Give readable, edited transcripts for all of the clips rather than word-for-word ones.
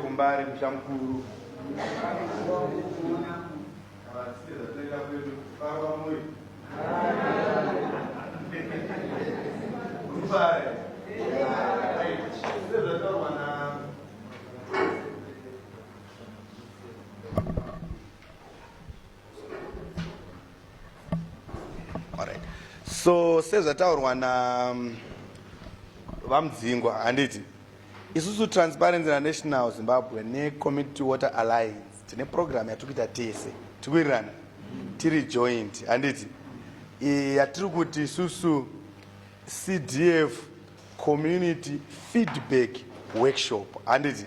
kumbare kushamkuru. Alright. So sezvataurwa vamdzingwa handiti isusu Transparency International Zimbabwe neCommunity Water Alliance tine program yatiri kuita tese tikuwirirana tiri joint handiti yatiri kuti isusu CDF Community Feedback Workshop handiti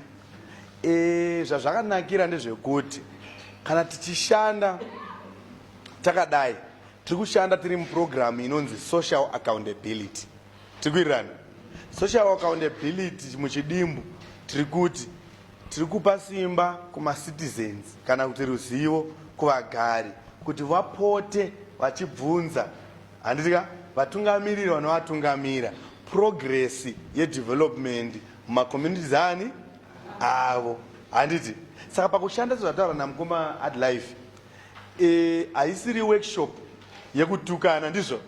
zvazvakanakira ndezvekuti kana tichishanda takadai tiri kushanda tiri muprogram inonzi social accountability tikuwirirana social accountability muchidimbu tiri kuti tiri kupa simba kuma-citizens kana kuti ruzivo kuvagari kuti vapote vachibvunza handitika vatungamiriri vanovatungamira progress yedevelopment mumakommunities ani avo handiti saka pakushanda sezvataura namukoma adlife haisiri workshop yekutukana ndizvo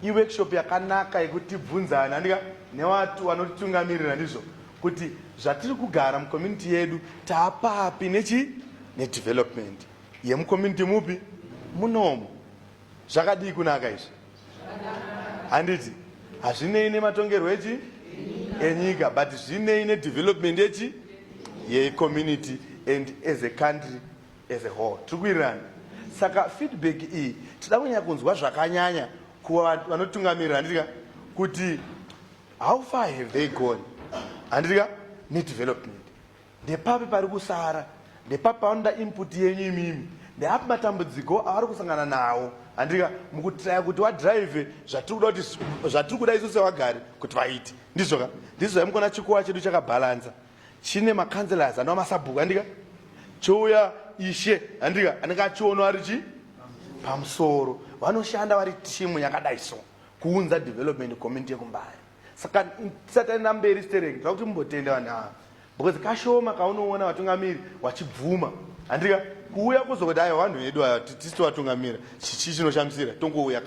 iworkshop yakanaka yekutibvunzana handika nevatu vanotitungamirira ndizvo kuti zvatiri kugara mucommunity yedu taapapi nedevelopment yemucommunity mupi munomo zvakadii kunaka izvi handiti hazvinei nematongerwo enyika but zvinei nedevelopment yecommunity and as a country as a whole tiri kuwirirana saka feedback iyi tida kunyanya kunzwa zvakanyanya kuva vanotungamirira handitika kuti how far have they gone handitika nedevelopment ndepapi pari kusara ndepapi pavanoda input yenyu imimi ndeapi matambudziko avari kusangana nawo handika mukutraya kuti wadrive zvatiri kuda isu sevagari kuti vaite ndizvoka ndizvo zvamukona chikowa chedu chakabhalanza chine makanselors anova masabhuku handika chouya ishe handika anenge achionwa ari pamusoro vanoshanda vari timu yakadai so kuunza development community yekumbari saka tisati aenda mberi stereki toda kuti mumbotende vanhu ava because kashoma kaunoona vatungamiri vachibvuma handika kuuya kuzoti aiwa vanhu vedu ava tisi tovatungamira chichi chinoshamisira tongouya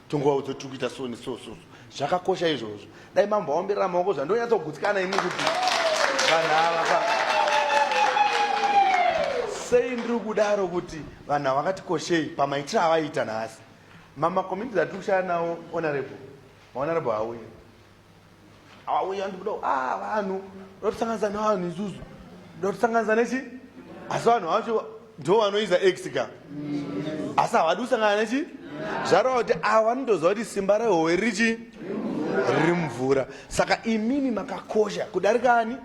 tongovaudza kuti kuita so nesososo zvakakosha izvozvo dai mamboaomberera maoko zvandonyatsogutikana imi kuti vanhu ava sei ndiri kudaro kuti vanhu ava vakatikoshei pamaitiro avaita nhasi mamakommunity atiri kushanda nawo honorable auya ndikuda vanhu ndotisanganisa nevanhu isusu ndotisanganisa nechi asi vanhu vacho ndo vanoisa exika asi havadi kusangana nechi zvarova kuti ava vanotoziva kuti simba rehowe riri mvura saka imimi makakosha kudarikani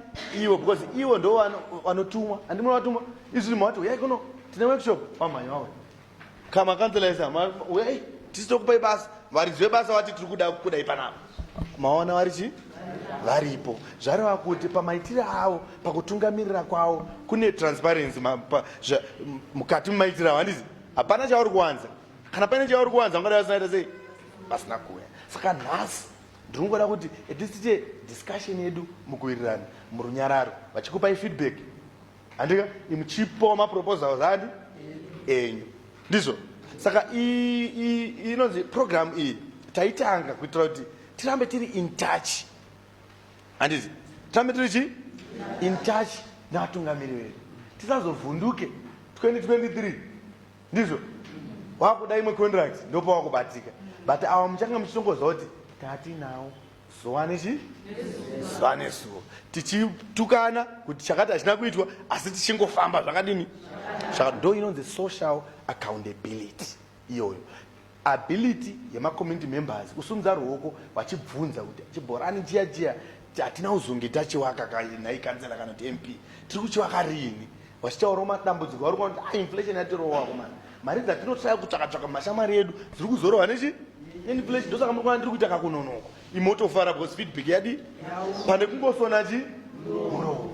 ivo because ivo ndo vanotumwa handimuna vatumwa izvi mavati uyai kuno tine workshop vamhanya vavo kama kanzelaisa uyai tisi tokupai basa varidzi vebasa vati tiri kuda kudai panapa maona varipo zvareva kuti pamaitiro avo pakutungamirira kwavo kune transparency mukati mumaitiro avo handizi hapana chauri kuwanza kana paine chauri kuwanza ungadai vasinaita sei pasina kuya saka nhasi ndiringoda kuti etisiite discussion yedu mukuwirirana murunyararo vachikupai feedback handika imuchipawo maproposals adi enyu ndizvo saka inonzi program iyi taitanga kuitira kuti tirambe tiri in touch handiti tirambe tiri in touch navatungamiri vedu tisazovhunduke 2023 ndizvo wakuda imwe contract ndopa wakubatika but ava muchanga muchitongoziva kuti tatinawo zuva nezuva tichitukana kuti chakati hachina kuitwa asi tichingofamba zvakadini ndo inonzi social accountability iyoyo ability yemacommunity members kusumudza ruoko vachibvunza kuti chibhorani chiya hatina uzonge tachiwaka kanaikanzela kana kuti mp tiri kuchiwaka rini vachitaurawo madambudziko vari kuona kuti inflation yatirowa kumana mari dzatinotraya kutsvaka mashamari edu dziri kuzorova nechi inflation ndosaka muri kuona tiri kuita kakunonoko imotofara because feedback yadi pane kungosona muromo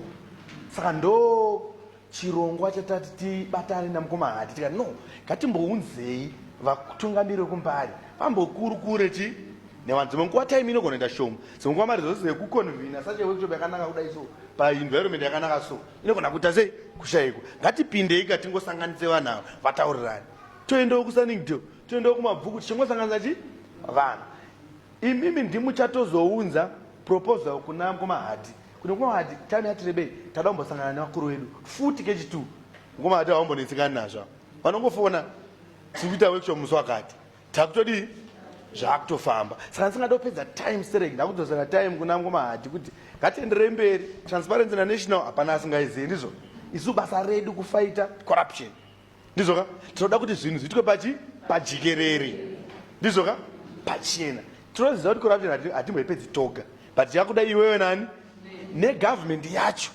saka ndo chirongwa chatati tibatane namukomahati tikati no ngatimbounzei vatungamiri vekumbari pambokurukure newanzi munguwa time inogonoenda shoma zimungwa maresources ekuconvena such a workshop yakanaka kudai so paenvironment yakanaka so inogona kuita sei kushayikwa. Ngatipindei tingosanganise vanhu ava vataurirani, toendawo kusaningto, toendawo kumabhuku tichingosanganisa chi vanhu. Imimi ndimuchatozounza proposal kuna Ngomahati kuti Ngomahati time yatirebei tada kumbosangana nevakuru vedu futi kechitu. Ngomahati havambonetsekani nazvo, vanongofona tikuita workshop musi wakati takutodii zvakutofamba. Saka ndisingada kupedza time sereki, ndakudzosera time kuna Ngomahati kuti ngatienderei mberi. Transparency International hapana asingaizivi, ndizvo isu basa redu kufighta corruption, ndizvoka tinoda kuti zvinhu zviitwe pajikerere, ndizvoka pachena. Tinoziva kuti corruption hatimboipedzi toga, but yakuda iwewe nani negovernment yacho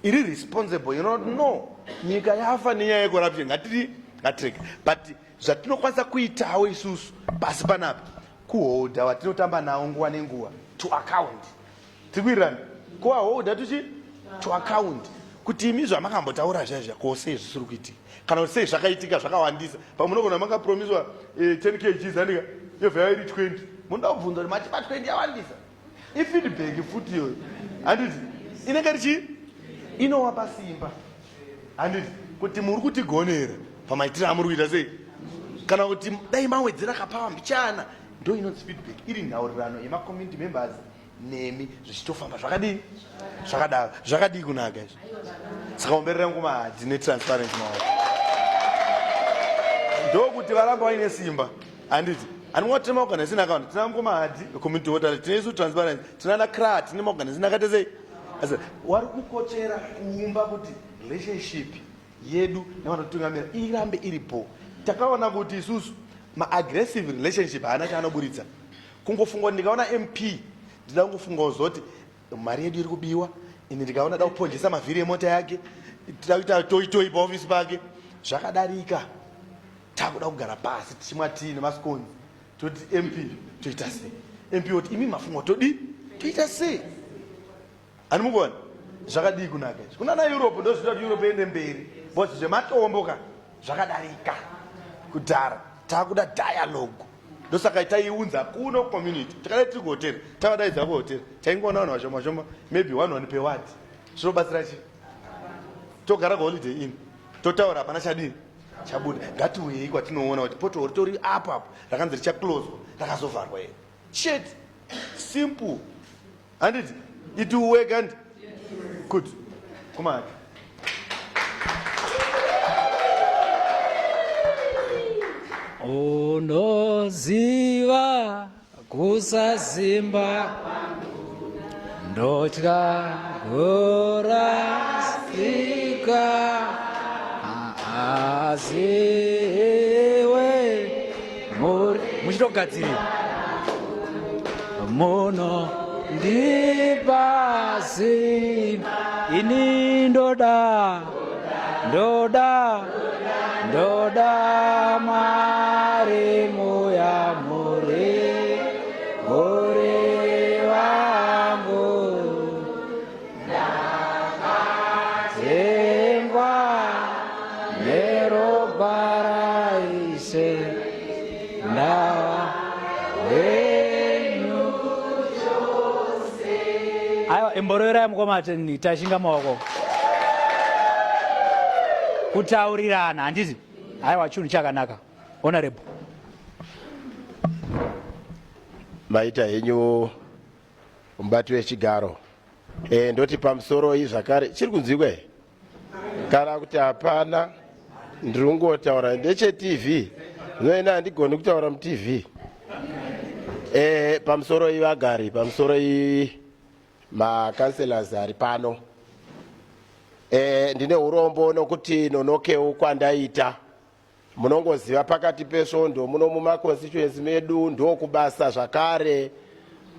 iri responsible. You know, no nyika yafa nenyaya yecorruption, ngatireke. But zvatinokwanisa kuitawo isusu pasi panapa kuholda watinotamba nawo nguva nenguva to account. Tikuirirana kuvaholda to account kuti imi zvamakambotaura zhazha ko sei zvisiri kuitika kana kuti sei zvakaitika zvakawandisa. Pamunogona makapromiswa 10 kg anika yobva iri 20, munoda kubvunza kuti matipa 20 yawandisa. Ifeedback futi iyoyo handiti inenge richi inowapa simba, handiti kuti muri kutigonera pamaitiro amuri kuita sei, kana kuti dai mawedzera kapawa mbichana. Ndo inonzi feedback, iri nhaurirano yemacommunity members nemi zvichitofamba zvakadii zvakadaro. Zvakadii kunaka izvi. Saka umberera Ngomahati netransparency maoko ndokuti varamba vaine simba, handiti anongoti maorganization account tina Ngomahati community water, tine isu transparency, tinana CRA, tine maorganization akati sei. Asi wari kukochera kuumba kuti relationship yedu nevanotungamira irambe iripo. Takaona kuti isusu ma-aggressive relationship haana chaanoburitsa. Kungofunga ndikaona MP ndida kungofunga zoti mari yedu iri kubiwa, ini ndikaona da kuponjesa mavhiri emota yake, tida kuita toitoi paofisi pake, zvakadarika. Takuda kugara pasi tichimwati nemasconi toti MP toita sei. MP oti imi mafunga toita sei. Animugona zvakadii kunaka izvi. Kuna naEurope ndozvinoita kuti Europe ende mberi, but zvematombo zvakadarika kudhara. Takuda dialogue, ndosaka taiunza kuno community. Takadai tiri kuhotera, takadaidza kuhotera, taingoona vanhu vashoma shoma, maybe 1 per ward. Zvinobatsira chi? Togara kuholiday inn, totaura hapana chadii chabuda. Ngatiuyei kwatinoona kuti poto ritori apo rakanzi richacloswa rakazovharwa here. Shit, simple, handiti it will work. And good, come on. Unoziva kusazimba ndotya kurasika asiwe muchitogadzirira muno ndipasi ini ndoda mari muya muri wangu ndakatengwa neropa raise ndawa wenyu chose. Aiwa, imboroerai Ngomahati tashinga maoko kutaurirana, handiti aiwa chinhu chakanaka. Honorable maita henyu mubati wechigaro, ndoti pamusoro iyi zvakare chiri kunzwikwa here kana kuti hapana? Ndiri kungotaura ndecheTV, zvinoenda handigoni kutaura muTV. Pamusoro iyi vagari, pamusoro iyi makanselas ari pano, ndine urombo nokuti nonokewo kwandaita munongoziva pakati pesvondo muno mumaconstituency medu ndokubasa zvakare.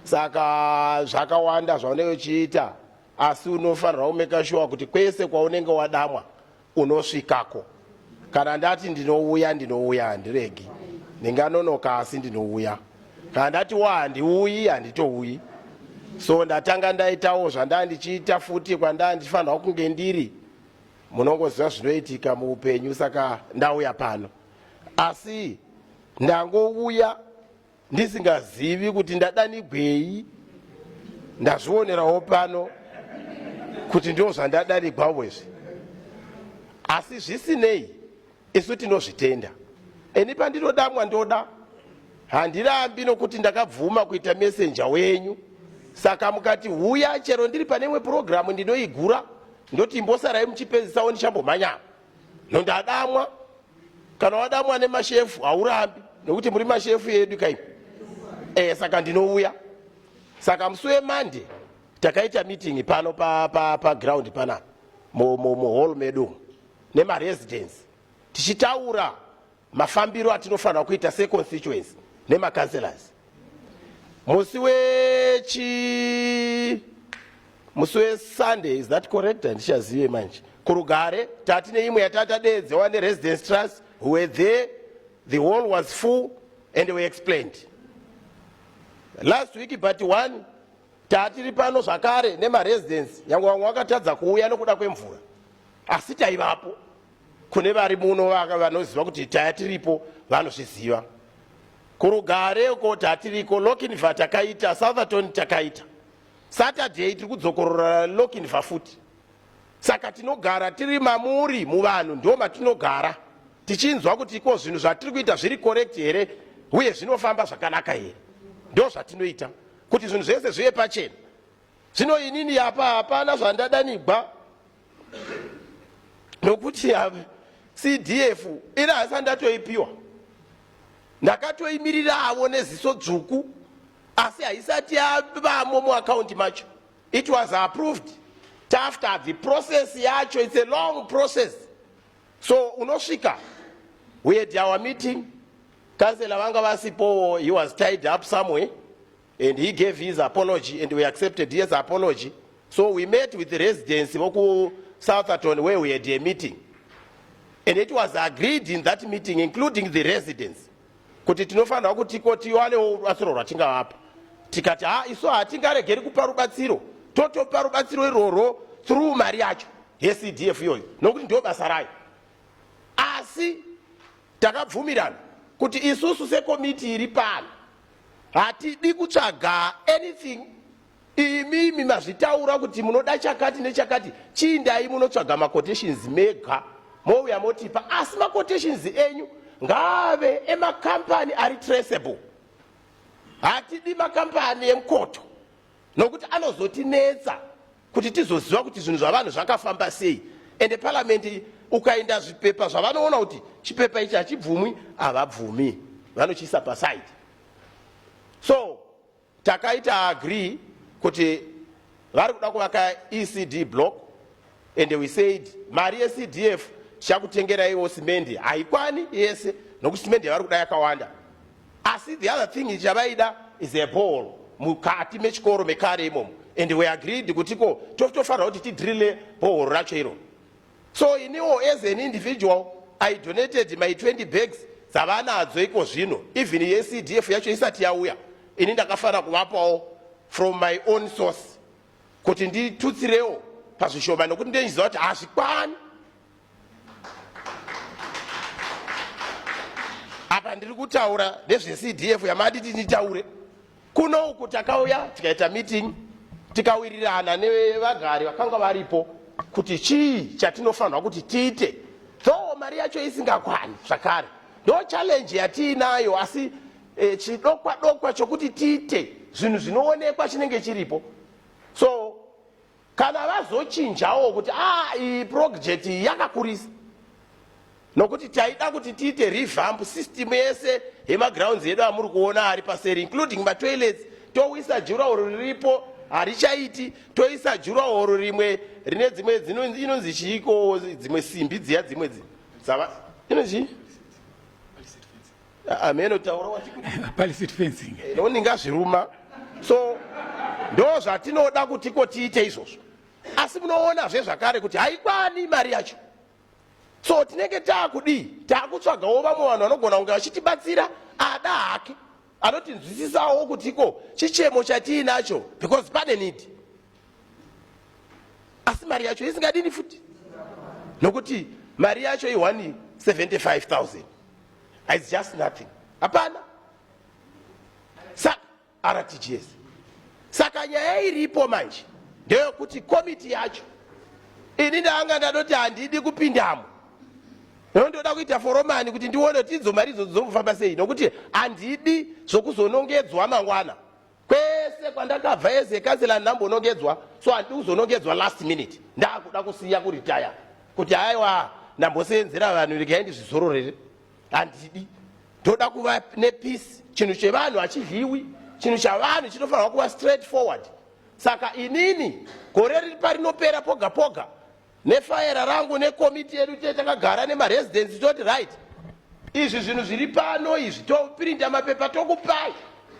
Saka zvakawanda zvaunenge uchiita, asi unofanirwa kumeka sure kuti kwese kwaunenge wadamwa unosvikako. Kana ndati ndinouya handiregi, ndinganonoka asi ndinouya. Kana ndati handiuyi handitouyi. So ndatanga ndaitawo zvandandichiita futi kwandandifanirwa kunge ndiri. Munongoziva zvinoitika muupenyu, saka ndauya pano. Asi ndangouya ndisingazivi kuti ndadanigwei, ndazvionerawo pano kuti ndo zvandadanigwawo izvi. Asi zvisinei isu tinozvitenda. Eni pandinodamwa ndoda, handirambi nokuti ndakabvuma kuita messenger wenyu. Saka mukati huya chero ndiri pane imwe programu ndinoigura ndoti imbosarai muchipezisawo ndichambomhanya. Nondadamwa, kana wadamwa nemashefu haurambi nokuti muri mashefu yedu kaimi. Saka ndinouya. Saka musi weMonday takaita meeting pano pa ground pana mu hall medu nema residence tichitaura mafambiro atinofanira kuita se constituency nema councillors. Musi we Sunday, is that correct? Ndichazive manje. Kurugare tatine imwe yatatadedzewa ne residence trust who were there, the hall was full and we explained. Last week but one tatiri pano zvakare nema residence yangu vamwe vakatadza kuuya nokuda kwemvura. Asi taivapo kune vari muno vanoziva kuti tiripo vanozviziva. Kurugare uko tatiriko Lokinva takaita, Southerton takaita. Saturday tiri kudzokorora Lokinva futi. Saka tinogara tiri mamuri muvanhu ndo matinogara. Tichinzwa kuti iko zvinhu zvatiri kuita zviri correct here uye zvinofamba zvakanaka here. Ndo zvatinoita kuti zvinhu zvese zvive pachena. Zvino inini apa hapana zvandadanigwa nokuti CDF ina hasandatoipiwa. Ndakatoimirirawo neziso dzvuku asi haisati yavamo muaccount macho. It was approved after the process yacho. It's a long process. So unosvika, we had our meeting. Councillor vanga vasipo, he was tied up somewhere and he gave his apology and we accepted his apology. So we met with the residents of Southerton where we had a meeting. And it was agreed in that meeting, including the residents, kuti tinofanira kuti tiwane rubatsiro rwatingavapa. Tikati isu hatingaregeri kupa rubatsiro, totopa rubatsiro iroro through mari yacho yeCDF iyoyo nokuti ndio basa rayo. Asi takabvumirana kuti isusu sekomiti iri pano hatidi kutsvaga anything. Imi mazvitaura kuti munoda chakati nechakati, chindai munotsvaga maquotations mega mouya motipa. Asi maquotations enyu ngave emakampani ari traceable. Hatidi makampani emkoto nokuti anozotinetsa kuti tizoziva kuti zvinhu zvavanhu zvakafamba sei. And the parliament ukaenda zvipepa zvavanoona kuti chipepa ichi hachibvumwi, havabvumi, vanochiisa paside. So takaita agree kuti vari kuda kuvaka ECD block and we said mari yeCDF tichakutengeraiwo simende haikwani yese nokuti simende vari kuda yakawanda. Asi the other thing ichavaida is a ball mukati mechikoro mekare imomo, and we agreed kutiko tofanira kuti tidrille ball racho iro. So iniwo as an individual I donated my 20 bags dzavanadzo iko zvino, even yeCDF yacho isati yauya. Ini ndakafanira kuvapawo from my own source kuti nditutsirewo pazvishoma nokuti ndinoziva kuti hazvikwani. Apa ndiri kutaura nezveCDF yamati titaure. Kuno uku takauya tikaita meeting tikawirirana nevagari vakanga varipo kuti chii chatinofanira kuti tiite. Though mari yacho isingakwani zvakare. Ndo challenge yatiinayo asi chidokwa chokuti tiite zvinhu zvinoonekwa chinenge chiripo. So kana vazochinjawo kuti iyi project yakakurisa nokuti taida kuti tiite revamp system yese yemagrounds edu amuri kuona ari paseri, including matoilets. Toisa jurahoro riripo harichaiti, toisa jurahoro rimwe rine dzimwe inonzi chiiko dzimwe simbi dziya dzimwe sava inonzi ameno taura palisade fencing nondingazviruma. So ndo zvatinoda kuti tiite izvozvo. Asi munoona zvezvakare kuti haikwani mari yacho. So tinenge takutsvagawo vamwe vanhu vanogona kunge vachitibatsira ada hake anotinzwisisawo kutiko chichemo chatiinacho because pane need. Asi mari yacho isingadini futi nokuti mari yacho i175,000. It's just nothing. Hapana. RTGS. Saka nyaya iripo manje ndeyekuti komiti yacho ini ndanga ndadoti handidi kupindamo, ndoda kuita foromani kuti ndione kuti idzo mari idzodzo dzofamba sei, nokuti handidi zvokuzonongedzwa mangwana. Kwese kwandakabva ezekansela ndambonongedzwa, so handidi kuzonongedzwa last minute ndakuda kusiya kuritaya kuti haiwa ndambosenzera vanhu rikaendi zvizororere. Handidi, ndoda kuva nepeace. Chinhu chevanhu hachidliwi, chinhu chavanhu chinofanirwa kuva straight forward. Saka inini gore riri parinopera poga poga nefaira rangu nekomiti yedu takagara nemaresidence toti right, izvi zvinhu zviri pano izvi topirinda mapepa tokupai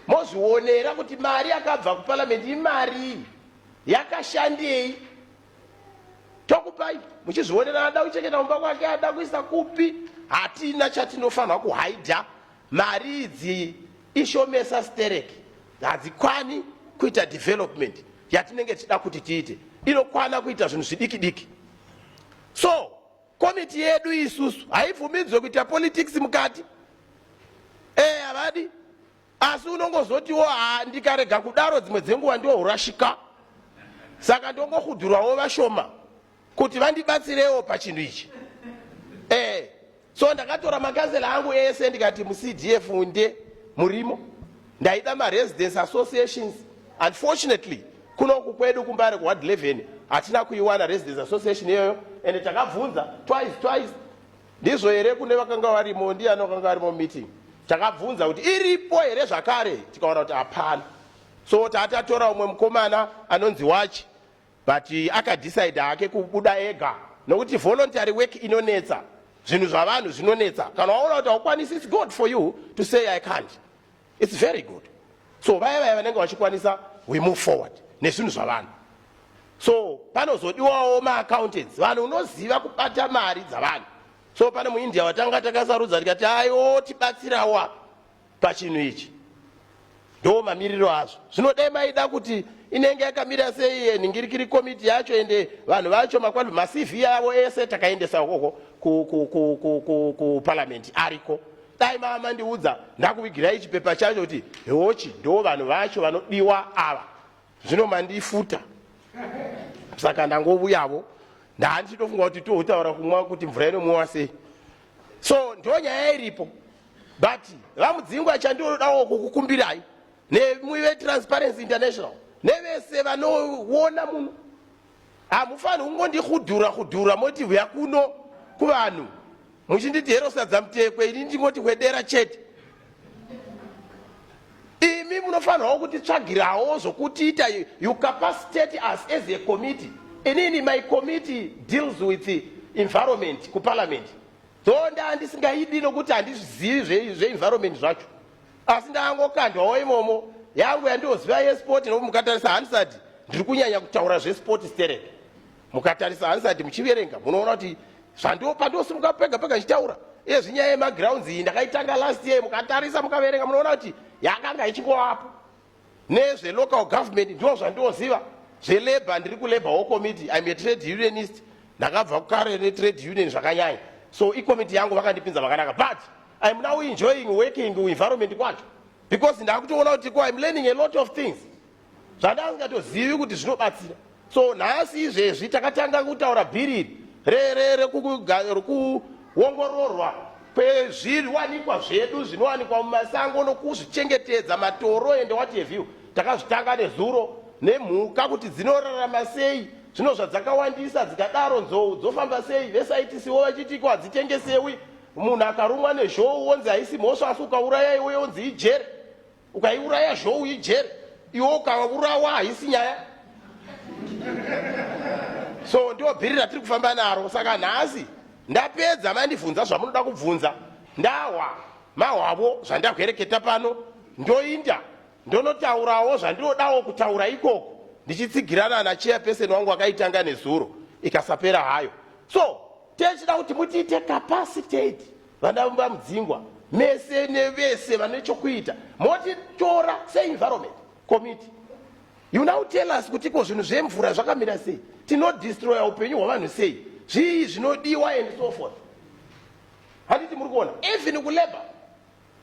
mozvionera kuti mari yakabva kuparliament imari yakashandei, tokupai muchizvionera. Ada kuchengeta mumba kwake, ada kuisa kupi, hatina chatinofanirwa kuhaidha. Mari idzi ishomesa stereki, hadzikwani kuita development yatinenge tichida kuti tiite, inokwana kuita zvinhu zvidiki diki. So komiti yedu isusu haibvumidzwe kuita politics mukati. Havadi, asi unongozotiwo ndikarega kudaro dzimwe dzenguva ndohurashika, saka ndongohudhurawo vashoma kuti vandibatsirewo pachinhu ichi. So ndakatora makansela angu ese ndikati muCDF nde murimo, ndaida maresidence associations. Unfortunately kunoku kwedu kuMbare kuward 11 hatina kuiwana residence association iyoyo, ende takabvunza twice. Ndizvo here kune vakanga varimo, ndiani vakanga varimo meeting, takabvunza kuti iripo here zvakare, tikaona kuti hapana. So tatatora umwe mukomana anonzi Wachi, but akadecide hake kubuda ega, nokuti voluntary work inonetsa, zvinhu zvavanhu zvinonetsa. Kana waona kuti haukwanisi, it's good for you to say I can't, it's very good. So vaya vanenge vachikwanisa, we move forward nezvinhu zvavanhu. So panozodiwawo ma-accountants, vanhu unoziva kubata mari dzavanhu. So pane muIndia watanga takasarudza tikati aiwo tibatsirawa pachinhu ichi, ndo mamiriro azvo. Zvinodai maida kuti inenge yakamira sei ningirikiri komiti yacho, ende vanhu vacho makwalibhi maCV avo ese takaendesa ukoko kuparliament ariko. Dai mama ndiudza ndakuvigirai chipepa chacho kuti heochi ndo vanhu vacho vanodiwa ava, zvino mandifuta. Saka ndangouyavo ndandichitofunga kuti tohutaura kumwa kuti mvura inomwiwa sei. So ndo nyaya iripo, but vamudzingwa chandodawo kukukumbirai nemwive Transparency International nevese vanoona munhu, hamufaniri kungondihudhura moti uya kuno kuvanhu muchinditi hero sadza mutekwe, ini ndingoti kwedera chete. Imi munofanirwa kuti tsvagirawo zvokuti you capacitate us as a committee. Inini my committee deals with the environment kuparliament. So ndisingaidi nokuti handizvizivi zveenvironment zvacho, asi ndangokandwawo imomo yangu yandoziva yesport. Nokuti mukatarisa Hansard ndiri kunyanya kutaura zvesport stereke, mukatarisa Hansard muchiverenga munoona kuti pandosimuka pega pega nchitaura ezvinyaya yemagrounds iyi ndakaitanga last year, mukatarisa mukaverenga munoona kuti yakanga ichingovapo. Nezvelocal government ndo zvandoziva, zvelabor ndiri kulabour committee, I'm a trade unionist, ndakabva kukare netrade union zvakanyanya. So ikomiti yangu vakandipinza vakanaka, but I'm now enjoying working environment kwacho, because ndakutoona kuti I'm learning a lot of things zvandasingatozivi kuti zvinobatsira. So nhasi izvezvi takatanga kutaura bhiri rekuongororwa kwezviwanikwa zvedu zvinowanikwa mumasango nokuzvichengetedza matoro ende what have you. Takazvitanga nezuro nemhuka kuti dzinorarama sei, zvino zvadzakawandisa dzikadaro nzou dzofamba sei, vesaitisiwo vachitiko hadzitengesewi. Munhu akarumwa nezhou wonzi haisi mhosva, asi ukauraya iwe wonzi ijere, ukaiuraya zhou ijere, iwe ukaurawa haisi nyaya. So ndio bhiri ratiri kufamba naro. Saka nhasi ndapedza mandibvunza zvamunoda kubvunza, ndawa mahwavo zvandagwereketa pano, ndoinda ndonotaurawo zvandinodawo kutaura ikoko, ndichitsigirana nachairperson wangu akaitanga nezuro ikasapera hayo. So techida kuti mutiite capacitate vana vamudzingwa mese nevese vane chokuita, motitora seenvironment committee. You now tell us kuti ko zvinhu zvemvura zvakamira sei, tinodestroya upenyu hwavanhu sei, zvii zvinodiwa and so forth. Handiti muri kuona even kulabor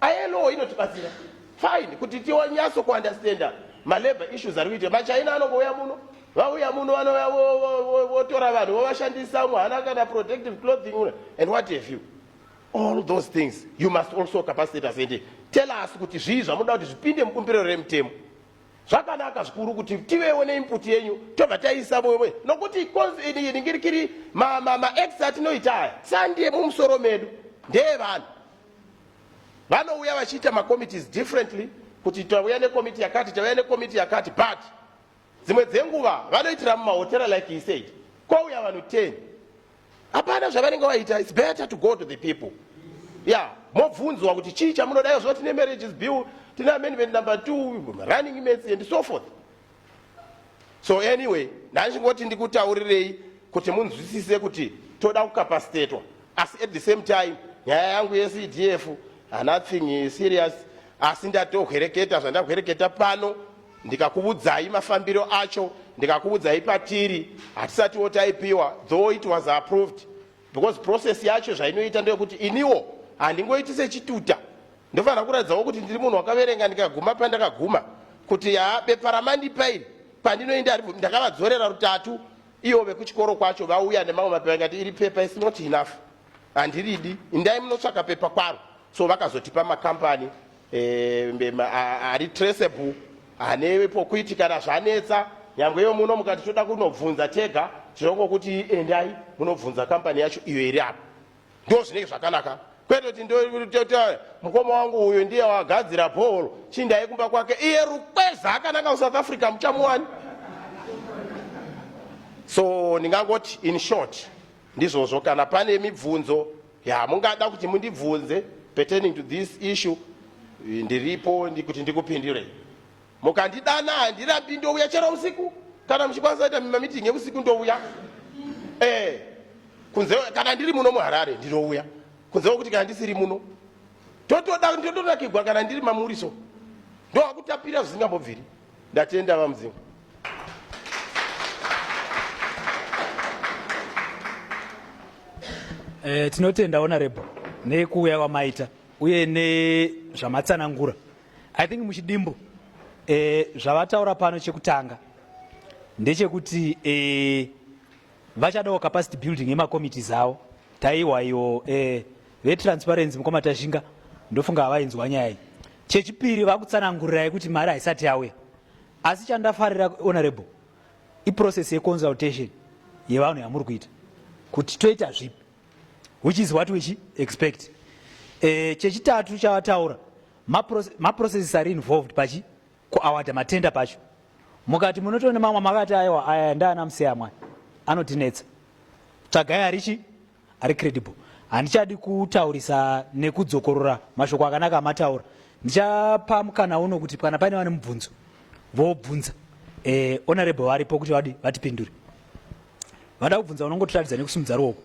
ILO inotibatsira, fine kuti tiwanyaso kuunderstanda malabor issues ari kuita. Machina anongouya muno, vauya muno vanouya votora vanhu vovashandisa mwana kana protective clothing and what have you. All those things you must also capacitate us and tell us kuti zvii zvamuda kuti zvipinde mubumbiro remutemo. Zvakanaka zvikuru kuti tivewo neinput yenyu tobva taisa momwe nokuti ndingirikiri maacts atinoita aya sandiye mumusoro medu ndeevanhu. Vanouya vachiita macommittees differently kuti tauya necommittee yakati tauya necommittee yakati, but dzimwe dzenguva vanoitira mumahotera like he said kwauya vanhu 10 hapana zvavanenge vaita. It's better to go to the people. Yeah, mobvunzwa kuti chii chamunodayo zvoti tine marriages bill, tine amendment number 2, running mates and so forth. So anyway, ndachingoti ndikutaurirei kuti munzwisise kuti toda kucapacitatwa, asi at the same time nyaya yangu yeCDF nothing serious, asi ndatokwereketa zvandakwereketa pano, ndikakuudzai mafambiro acho, ndikakuudzai patiri hatisati otaipiwa, though it was approved, because process yacho zvainoita ndeyekuti iniwo handingoiti sechituta. Ndofanira kuratidzawo kuti ndiri munhu wakaverenga ndikaguma pandakaguma kuti bepa ramandipa iri pandinoenda ndakavadzorera rutatu, ivo vekuchikoro kwacho vauya nemamwe mapepa ngati iri pepa is not enough, handiridi, indai munotsvaka pepa kwaro. So vakazotipa makambani ari traceable, ane pokuiti kana zvanetsa nyangweyo muno mukati toda kunobvunza tega tinongokuti endai munobvunza kambani yacho iyo iri apo. Ndo zvinenge zvakanaka, kwete kuti mukoma wangu uyu ndiye wagadzira bhoro chindai kumba kwake, iye rukweza akanaka kuSouth Africa muchamuwani. So ndingangoti in short ndizvozvo, kana pane mibvunzo mungada kuti mundibvunze pertaining to this issue ndiripo kuti ndikupindurei. Mukandidana handirambi ndouya chero usiku, kana muchikwanisa kuita mamitingi eusiku ndouya. Kunze kana ndiri muno muHarare ndinouya, kunzewo kuti kana ndisiri muno ndotodakigwa kana ndiri mamuriso ndowakutapira zvisingambobviri. Ndatenda vamuzingo. Tinotenda honorable nekuuya kwamaita uye nezvamatsanangura. I think muchidimbo zvavataura pano chekutanga ndechekuti vachadawo capacity building yemakommittees avo. Taiwa iyo vetransparency mukoma tashinga ndofunga havainzwa nyaya iyi. Chechipiri vakutsanangurirai kuti mari haisati yauya, asi chandafarira honorable iprocess yeconsultation yevanhu yamuri kuita kuti toita zvipi, which is what we expect. Chechitatu chavataura maprocesses ari involved pachi kuawada matenda pacho. Mukati munotoona mamwe makati aiwa aya ndaana museyamwa anotinetsa, tsvagai arichi ari credible. Handichadi kutaurisa nekudzokorora mashoko akanaka amataura. Ndichapa mukana uno kuti kana pane vane mubvunzo vobvunza honorable varipo kuti vatipindure. Vada kubvunza unongotiratidza nekusimudza ruoko,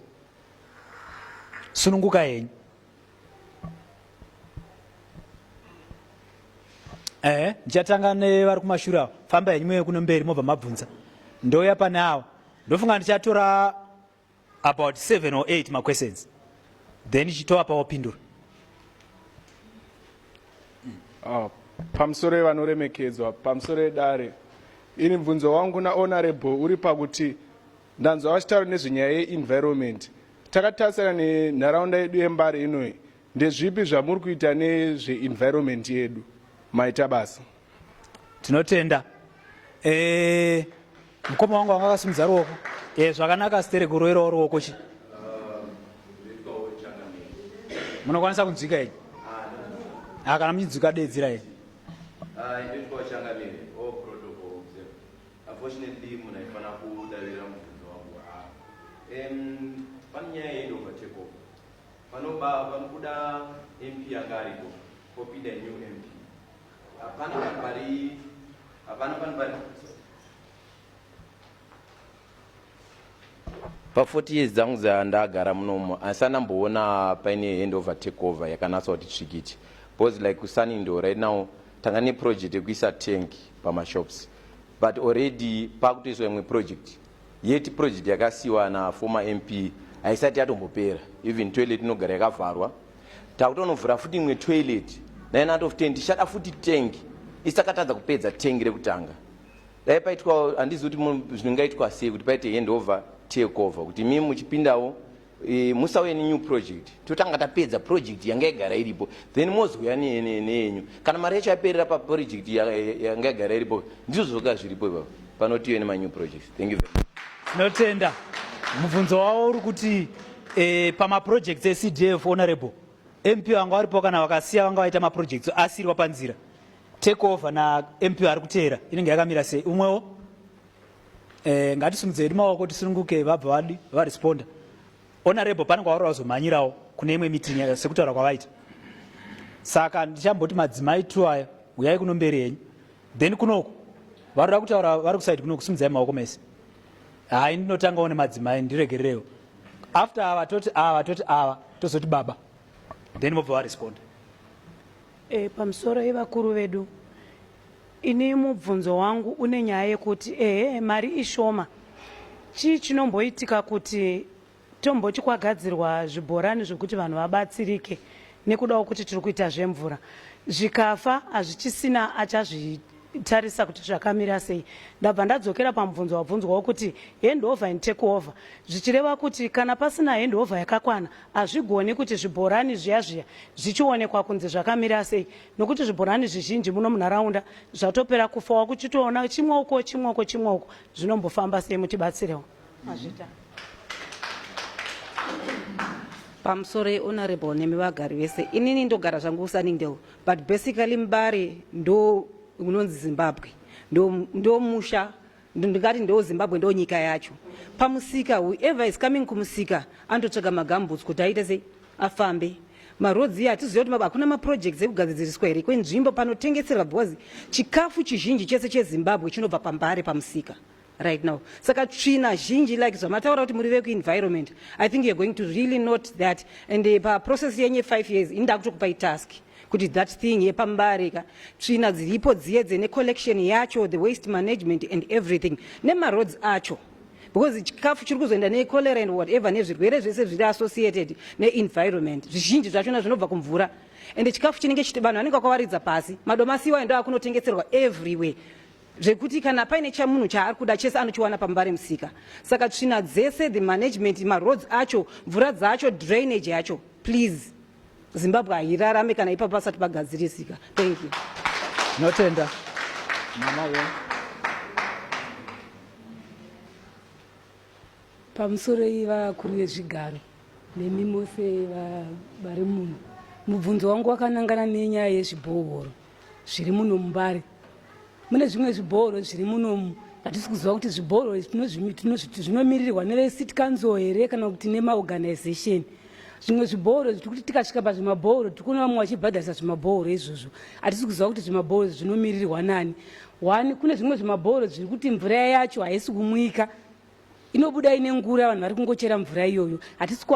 sununguka henyu. Ndichatanga nevari kumashure avo, famba henyu mweyo kuno mberi mobva mabvunza. Ndouya pane avo, ndofunga ndichatora about 7 or 8 maquestions, then ndichitova wapindura. Pamusoro yevanoremekedzwa, pamusoro edare, ini mubvunzo wangu nahonorable uri pakuti ndanzwa vachitaura nezvenyaya yeenvironment. Takatarisana nenharaunda yedu yeMbare inoi, ndezvipi zvamuri kuita nezveenvironment yedu maita basa? Tinotenda. Mukoma wangu wanga akasimudza ruoko. Zvakanaka sitere kuroerawo ruoko chi. Munokwanisa kunzwika here? Kana muchinzwika dedzira here? Unfortunately, munaifana kudavira mubvunzo wangu. Panyaya yeNova takeover. Panokuda MP yanga aripo, popida new MP. Pa 40 years dzangu dzandagara munomo asanamboona paine handover takeover yakanasa kuti tsvikiti. Because like Kusanindo right now tanga ne project yekuisa tank pamashops, but already pakutoiswa imwe project, yeti project yakasiwa na former MP haisati yatombopera. Even toilet inogara yakavharwa, takutonovhura futi imwe toilet 9 out of 10 tichada futi tengi isakatadza kupedza tengi rekutanga. Dai paitwa handizi kuti zvingaitwa sei kuti paite handover take over kuti mimi muchipindawo musauye new project totanga tapedza project yanga igara iripo then mozouya neyenyu kana mari yacho yaperera paproject yanga igara iripo ndizvo zvoka zviripo ipapo panotiwe new projects. Thank you very much. Tinotenda mubvunzo wavo uri kuti pamaprojects eCDF honorable MP vanga varipo kana vakasiya vanga vaita maprojects asiriwa panzira take over na MP ari kuteera inenge yakamira sei umwewo ngatisumudze hedu maoko tisununguke vabva vadi varesponda. Honorable pane kwavari vazomhanyirawo kune imwe meeting sekutaura kwavaita saka ndichamboti madzimai tu aya uyai kuno mberi henyu then kunoko varikuda kutaura vari kusaidi kuno kusimudzai maoko mese. Hai ndinotangawo nemadzimai ndiregererewo after ava toti ava tozoti baba then mobva varesponda. Pamusoro evakuru vedu ini mubvunzo wangu une nyaya yekuti mari ishoma chii chinomboitika kuti tombochi kwagadzirwa zvibhorani zvokuti vanhu vabatsirike nekudawo kuti tiri kuita zvemvura zvikafa hazvichisina achazvitarisa kuti zvakamira sei. Ndabva ndadzokera pamubvunzo wabvunzwawo kuti handover and take over zvichireva kuti kana pasina handover yakakwana hazvigoni kuti zvibhorani zviya zviya zvichionekwa kunze zvakamira sei nokuti zvibhorani zvizhinji muno munharaunda zvatopera kufawa kuchitoona chimwoko zvinombofamba sei mutibatsirewo mazvita. Pamusoro honorable nemi vagari vese inini ndogara zvangu Sunningdale but basically Mbare ndo unonzi Zimbabwe ndo musha ndingati ndo Zimbabwe ndo nyika yacho. Pamusika whoever is coming kumusika andotsvaga magamboots kuti aite sei afambe marodzi hatizivi kuti hakuna maprojects ekugadziriswa here kwenzvimbo panotengeserwa because chikafu chizhinji chese cheZimbabwe chinobva paMbare pamusika right now. Saka tsvina zhinji like zvamataura kuti muri vekuenvironment I think you're going to really note that and process yenye 5 years inda kutokupai task kuti that thing yepambare ka tsvina dziripo dziedze necollection yacho the waste management and everything nemaroads acho because chikafu chiri kuzoenda necholera and whatever nezvirwere zvese zviri associated neenvironment zvizhinji zvachona zvinobva kumvura and chikafu chinenge vanhu vanenge vakawaridza pasi madomasiwa endo akunotengeserwa everywhere zvekuti kana paine chamunhu chaari kuda chese anochiwana pambare musika. Saka tsvina dzese the management maroads acho mvura dzacho drainage yacho please Zimbabwe hairarame kana ipapo pasati pagadzirisika. Thank you. Notenda mama yo pamusoro ivakuru vezvigaro nemi mose vari muno mubvunzo wangu wakanangana nenyaya yezvibhohoro zviri muno Mbare. Mune zvimwe zvibhohoro zviri munomu hatisi kuziva kuti zvibhohoro zvinomirirwa nevecity council here kana kuti nemaorganization. Zvimwe zvibhohoro zviri kuti tikasvika pazvimabhohoro tikuona vamwe vachibhadharisa zvimabhohoro izvozvo hatisi kuziva kuti zvimabhohoro zvinomirirwa nani. One, kune zvimwe zvimabhohoro zviri kuti mvura yacho haisi kumwika inobuda ine ngura vanhu vari kungochera mvura iyoyo hatisi